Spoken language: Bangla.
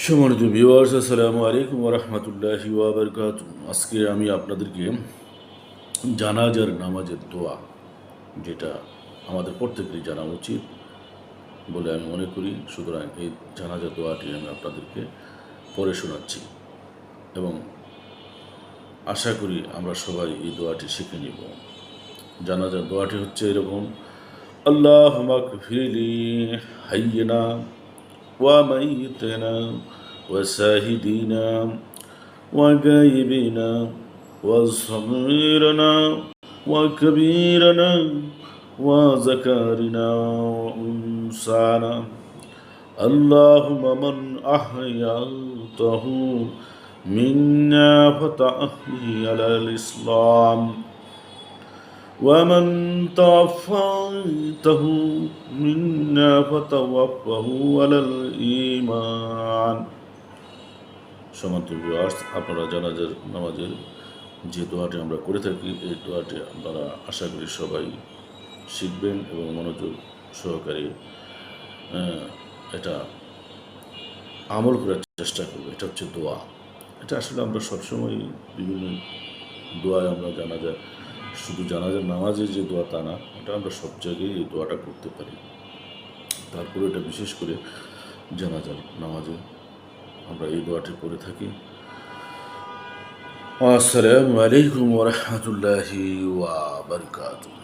সম্মানিত ভিউয়ার্স, আসসালামু আলাইকুম ওয়া রাহমাতুল্লাহি ওয়া বারাকাতুহু। আজকে আমি আপনাদেরকে জানাজার নামাজের দোয়া, যেটা আমাদের প্রত্যেকেরই জানা উচিত বলে আমি মনে করি। সুতরাং এই জানাজার দোয়াটি আমি আপনাদেরকে পড়ে শোনাচ্ছি এবং আশা করি আমরা সবাই এই দোয়াটি শিখে নিব। জানাজার দোয়াটি হচ্ছে এরকম: আল্লাহুম্মা গফিরলি হাইয়িনা ওয়া মাইয়িতিনা ওয়া শাহিদিনা وغائبنا وصغيرنا وكبيرنا وذكرنا وأنثانا اللهم من أحييته منا فتحيي على الإسلام ومن توفيته منا فتوفه على الإيمان। সম্মানিত ভিউয়ার্স, আপনারা জানাজার নামাজের যে দোয়াটি আমরা করে থাকি, এই দোয়াটি আপনারা আশা করি সবাই শিখবেন এবং মনোযোগ সহকারে এটা আমল করার চেষ্টা করবেন। এটা হচ্ছে দোয়া। এটা আসলে আমরা সবসময় বিভিন্ন দোয়ায় আমরা জানাজা, শুধু জানাজার নামাজে যে দোয়া তা না, এটা আমরা সব জায়গায় এই দোয়াটা করতে পারি। তারপরে এটা বিশেষ করে জানাজার নামাজে আমরা এই দোয়াটি করে থাকি। আসসালামু আলাইকুম ওয়া রাহমাতুল্লাহি ওয়া বারাকাতুহু।